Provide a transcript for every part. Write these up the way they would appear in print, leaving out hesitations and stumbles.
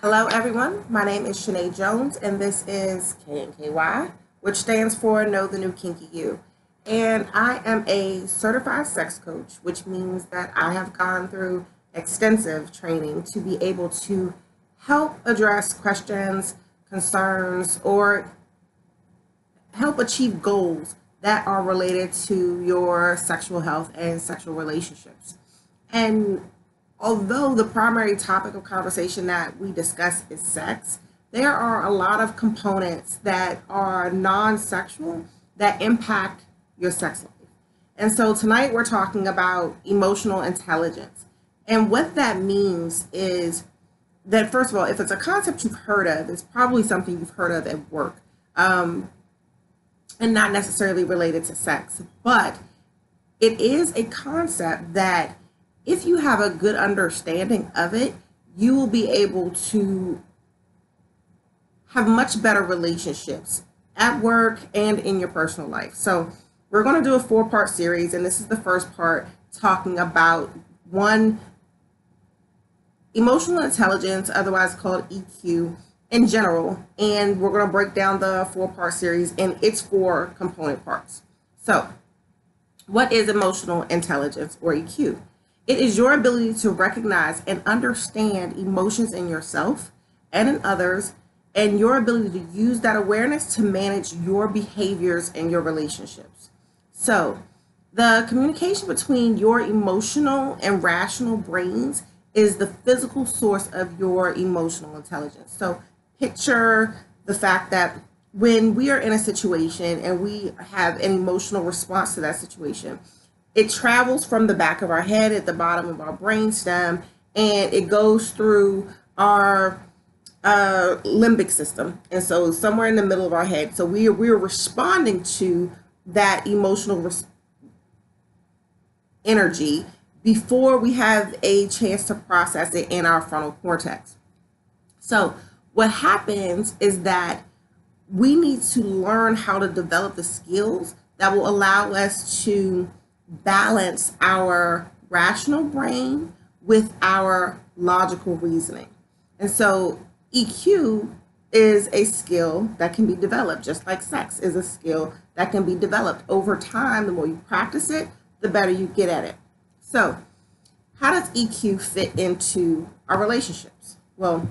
Hello, everyone. My name is Shanae Jones, and this is KNKY, which stands for Know the New Kinky You. And I am a certified sex coach, which means that I have gone through extensive training to be able to help address questions, concerns, or help achieve goals that are related to your sexual health and sexual relationships. And although the primary topic of conversation that we discuss is sex, there are a lot of components that are non sexual that impact your sex life. And so tonight we're talking about emotional intelligence. And what that means is that, first of all, if it's a concept you've heard of, it's probably something you've heard of at work, and not necessarily related to sex. But it is a concept that if you have a good understanding of it, you will be able to have much better relationships at work and in your personal life. So we're going to do a 4-part series, and this is the first part talking about one, emotional intelligence, otherwise called EQ in general, and we're going to break down the 4-part series in its 4 component parts. So what is emotional intelligence, or EQ? It is your ability to recognize and understand emotions in yourself and in others, and your ability to use that awareness to manage your behaviors and your relationships. So, the communication between your emotional and rational brains is the physical source of your emotional intelligence. So, picture the fact that when we are in a situation and we have an emotional response to that situation, it travels from the back of our head at the bottom of our brainstem, and it goes through our limbic system. And so somewhere in the middle of our head. So we're responding to that emotional energy before we have a chance to process it in our frontal cortex. So what happens is that we need to learn how to develop the skills that will allow us to balance our rational brain with our logical reasoning. And so EQ is a skill that can be developed, just like sex is a skill that can be developed over time. The more you practice it, the better you get at it. So how does EQ fit into our relationships? Well,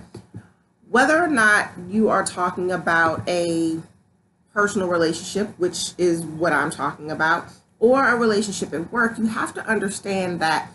whether or not you are talking about a personal relationship, which is what I'm talking about, or a relationship at work, you have to understand that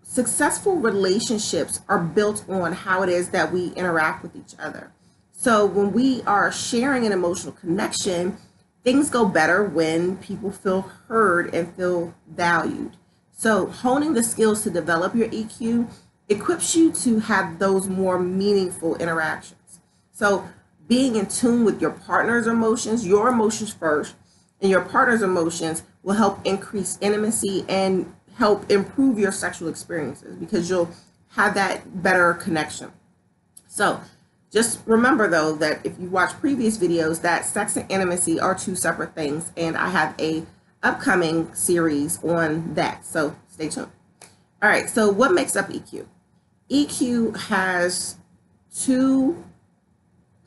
successful relationships are built on how it is that we interact with each other. So when we are sharing an emotional connection, things go better when people feel heard and feel valued. So honing the skills to develop your EQ equips you to have those more meaningful interactions. So being in tune with your partner's emotions, your emotions first, and your partner's emotions will help increase intimacy and help improve your sexual experiences because you'll have that better connection. So just remember, though, that if you watch previous videos, that sex and intimacy are 2 separate things, and I have a upcoming series on that, so stay tuned. All right, so what makes up EQ? EQ has 2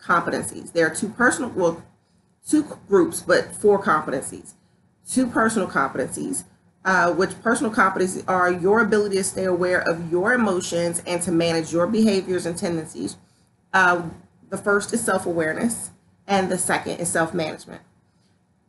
competencies. There are 2 groups, but 4 competencies. 2 personal competencies, which personal competencies are your ability to stay aware of your emotions and to manage your behaviors and tendencies. The first is self-awareness, and the second is self-management.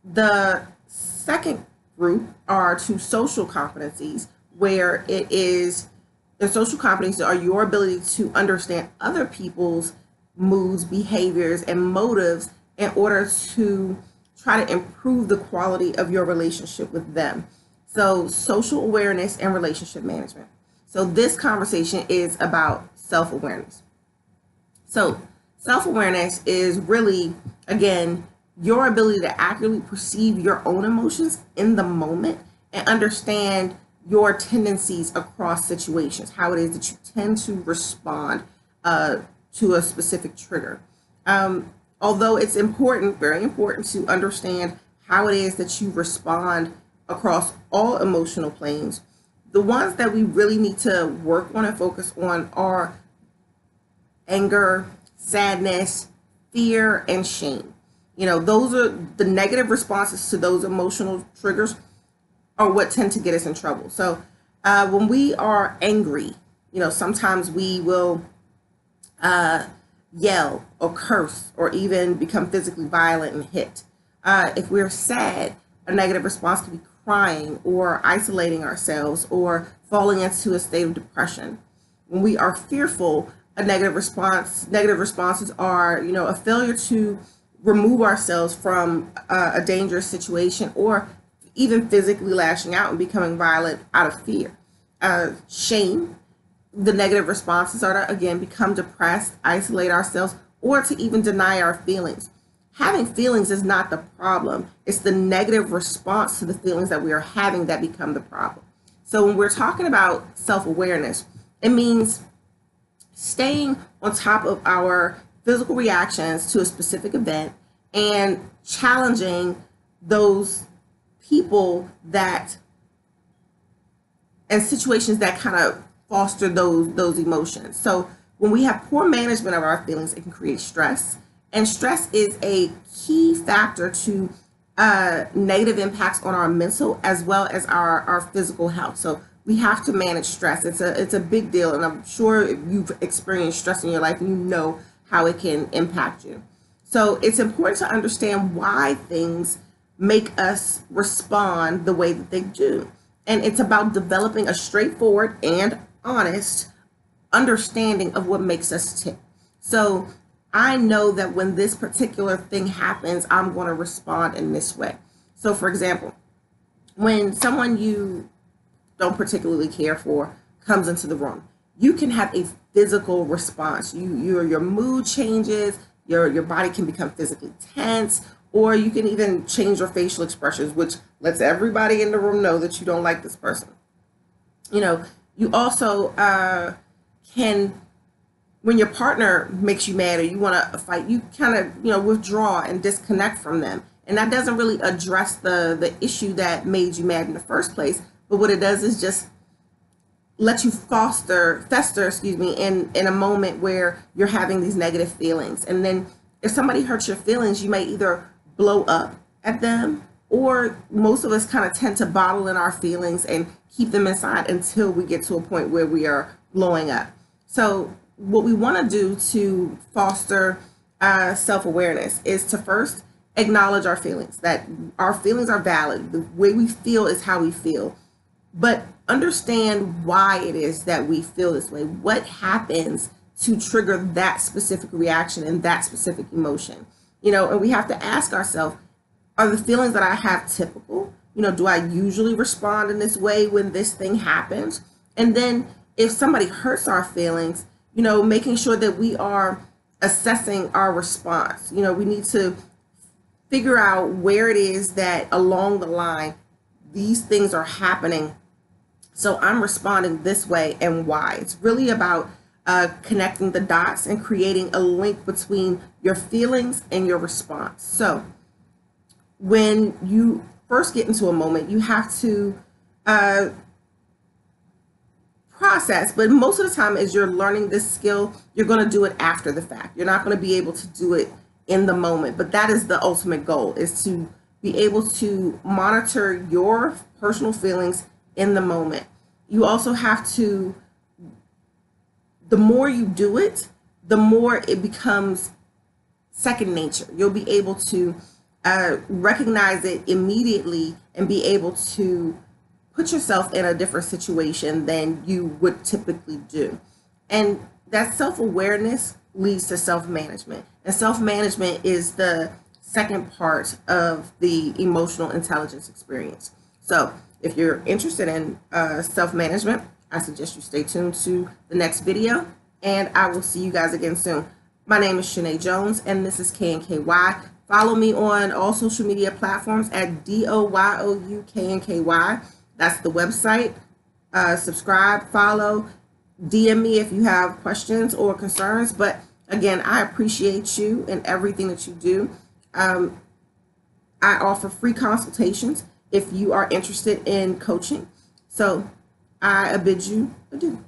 The second group are 2 social competencies, where the social competencies are your ability to understand other people's moods, behaviors, and motives in order to try to improve the quality of your relationship with them. So social awareness and relationship management. So this conversation is about self-awareness. So self-awareness is really, again, your ability to accurately perceive your own emotions in the moment and understand your tendencies across situations, how it is that you tend to respond to a specific trigger. Although it's important, very important, to understand how it is that you respond across all emotional planes, the ones that we really need to work on and focus on are anger, sadness, fear, and shame. Those are the negative responses to those emotional triggers are what tend to get us in trouble. So when we are angry, sometimes we will yell or curse or even become physically violent and hit. If we're sad, a negative response could be crying or isolating ourselves or falling into a state of depression. When we are fearful, negative responses are, a failure to remove ourselves from a dangerous situation or even physically lashing out and becoming violent out of fear. Shame, the negative responses are to, again, become depressed, isolate ourselves, or to even deny our feelings. Having feelings is not the problem. It's the negative response to the feelings that we are having that become the problem. So when we're talking about self-awareness, it means staying on top of our physical reactions to a specific event and challenging those people and situations that kind of foster those emotions. So when we have poor management of our feelings, it can create stress. And stress is a key factor to negative impacts on our mental as well as our physical health. So we have to manage stress. It's a big deal, and I'm sure if you've experienced stress in your life, you know how it can impact you. So it's important to understand why things make us respond the way that they do. And it's about developing a straightforward and honest understanding of what makes us tick. So I know that when this particular thing happens, I'm going to respond in this way. So for example, when someone you don't particularly care for comes into the room, you can have a physical response. Your mood changes, your body can become physically tense, or you can even change your facial expressions, which lets everybody in the room know that you don't like this person. You also can, when your partner makes you mad or you want to fight, you kind of, withdraw and disconnect from them. And that doesn't really address the issue that made you mad in the first place. But what it does is just let you fester, in a moment where you're having these negative feelings. And then if somebody hurts your feelings, you may either blow up at them, or most of us kind of tend to bottle in our feelings and keep them inside until we get to a point where we are blowing up. So what we want to do to foster self-awareness is to first acknowledge our feelings, that our feelings are valid. The way we feel is how we feel, but understand why it is that we feel this way. What happens to trigger that specific reaction and that specific emotion? And we have to ask ourselves, are the feelings that I have typical? Do I usually respond in this way when this thing happens? And then if somebody hurts our feelings, making sure that we are assessing our response. We need to figure out where it is that along the line these things are happening. So I'm responding this way and why. It's really about connecting the dots and creating a link between your feelings and your response. So when you first get into a moment, you have to process, but most of the time as you're learning this skill, you're going to do it after the fact. You're not going to be able to do it in the moment, but that is the ultimate goal, is to be able to monitor your personal feelings in the moment. You also have to, the more you do it, the more it becomes second nature. You'll be able to recognize it immediately and be able to put yourself in a different situation than you would typically do. And that self-awareness leads to self-management. And self-management is the second part of the emotional intelligence experience. So if you're interested in self-management, I suggest you stay tuned to the next video, and I will see you guys again soon. My name is Shanae Jones, and this is KNKY. Follow me on all social media platforms at DOYOUKNKY. That's the website. Subscribe, follow, DM me if you have questions or concerns. But again, I appreciate you and everything that you do. I offer free consultations if you are interested in coaching. So I bid you adieu.